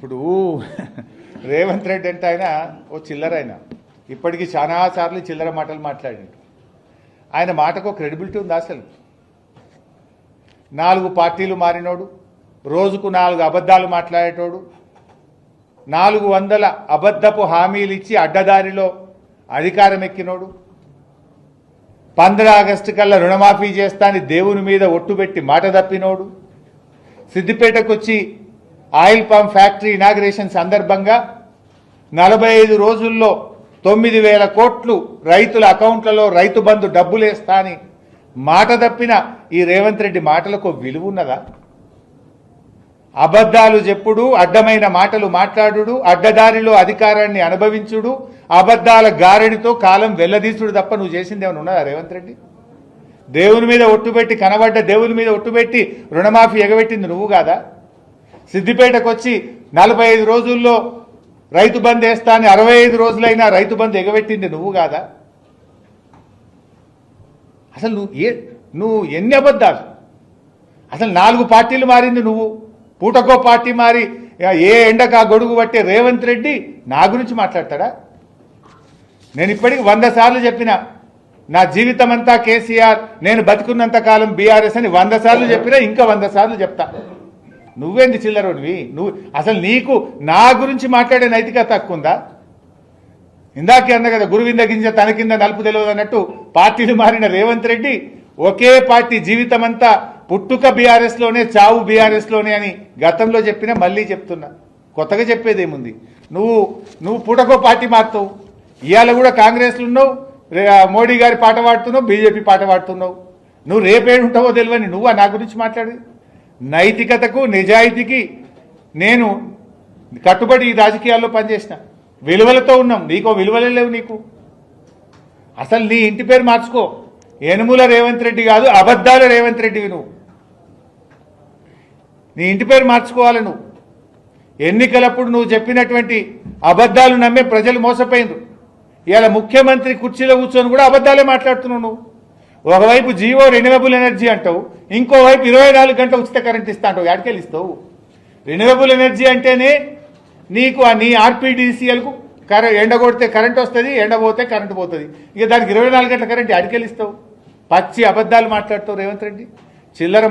ఇప్పుడు రేవంత్ రెడ్డి అంటే ఆయన ఓ చిల్లర ఆయన ఇప్పటికీ చాలా సార్లు చిల్లర మాటలు మాట్లాడిండు. ఆయన మాటకు క్రెడిబిలిటీ ఉంది అసలు. 4 పార్టీలు మారినోడు, రోజుకు 4 అబద్ధాలు మాట్లాడేటోడు, 400 అబద్ధపు హామీలు ఇచ్చి అడ్డదారిలో అధికారం ఎక్కినోడు, 15 ఆగస్టు కల్లా రుణమాఫీ చేస్తాని దేవుని మీద ఒట్టుబెట్టి మాట తప్పినోడు, సిద్దిపేటకు వచ్చి ఆయిల్ పంప్ ఫ్యాక్టరీ ఇనాగ్రేషన్ సందర్భంగా 45 రోజుల్లో 9,000 కోట్లు రైతుల అకౌంట్లలో రైతు బంధు డబ్బులేస్తా అని మాట తప్పిన ఈ రేవంత్ రెడ్డి మాటలకు విలువ ఉన్నదా? అబద్ధాలు చెప్పుడు, అడ్డమైన మాటలు మాట్లాడుడు, అడ్డదారిలో అధికారాన్ని అనుభవించుడు, అబద్ధాల గారడితో కాలం వెల్లదీసుడు తప్ప నువ్వు చేసింది ఏమైనా ఉన్నదా రేవంత్ రెడ్డి? దేవుని మీద ఒట్టుబెట్టి కనబడ్డ దేవుని మీద ఒట్టుబెట్టి రుణమాఫీ ఎగబెట్టింది నువ్వు కాదా? సిద్దిపేటకు వచ్చి 45 రోజుల్లో రైతు బంద్ వేస్తా అని 65 రోజులైనా రైతు బంద్ ఎగబెట్టింది నువ్వు కాదా? అసలు నువ్వు ఎన్ని అబద్ధాలు? అసలు 4 పార్టీలు మారింది నువ్వు, పూటకో పార్టీ మారి ఏ ఎండకా గొడుగు పట్టే రేవంత్ రెడ్డి నా గురించి మాట్లాడతాడా? నేను ఇప్పటికి 100 సార్లు చెప్పిన, నా జీవితం అంతా కేసీఆర్, నేను బతుకున్నంత కాలం బీఆర్ఎస్ అని 100 సార్లు చెప్పినా ఇంకా 100 సార్లు చెప్తా. నువ్వేంది చిల్లరోనివి? నువ్వు అసలు నీకు నా గురించి మాట్లాడే నైతికత తక్కువ ఉందా? ఇందాకే అన్న కదా, గురువింద గింజ తన కింద నలుపు తెలియదు అన్నట్టు పార్టీలు మారిన రేవంత్ రెడ్డి ఒకే పార్టీ జీవితం అంతా పుట్టుక బీఆర్ఎస్ లోనే, చావు బీఆర్ఎస్ లోనే అని గతంలో చెప్పినా మళ్ళీ చెప్తున్నా. కొత్తగా చెప్పేదేముంది? నువ్వు పూటకో పార్టీ మారుతావు. ఇవాళ కూడా కాంగ్రెస్లో ఉన్నావు, మోడీ గారి పాట పాడుతున్నావు, బీజేపీ పాట పాడుతున్నావు. నువ్వు రేపేడుంటావో తెలియని నువ్వా నా గురించి మాట్లాడి? నైతికతకు నిజాయితీకి నేను కట్టుబడి ఈ రాజకీయాల్లో పనిచేసిన, విలువలతో ఉన్నాం. నీకో విలువలే లేవు నీకు. అసలు నీ ఇంటి పేరు మార్చుకో, యనుమల రేవంత్ రెడ్డి కాదు, అబద్ధాల రేవంత్ రెడ్డివి నువ్వు. నీ ఇంటి పేరు మార్చుకోవాలి నువ్వు. ఎన్నికలప్పుడు నువ్వు చెప్పినటువంటి అబద్ధాలు నమ్మే ప్రజలు మోసపోయిండ్రు. ఇవాళ ముఖ్యమంత్రి కుర్చీలో కూర్చొని కూడా అబద్ధాలే మాట్లాడుతున్నావు నువ్వు. ఒకవైపు జియో రెన్యూవబుల్ ఎనర్జీ అంటావు, ఇంకోవైపు 24 గంటల ఉచిత కరెంట్ ఇస్తా అంటావు. ఎక్కడికెళ్ళి ఇస్తావు? రెన్యూవబుల్ ఎనర్జీ అంటేనే నీకు నీ ఆర్పీడీసీఎల్కు ఎండ కొడితే కరెంట్ వస్తుంది, ఎండ పోతే కరెంట్ పోతుంది. ఇక దానికి 24 గంటల కరెంట్ ఎక్కడికెళ్ళి ఇస్తావు? పచ్చి అబద్ధాలు మాట్లాడుతావు రేవంత్ రెడ్డి, చిల్లర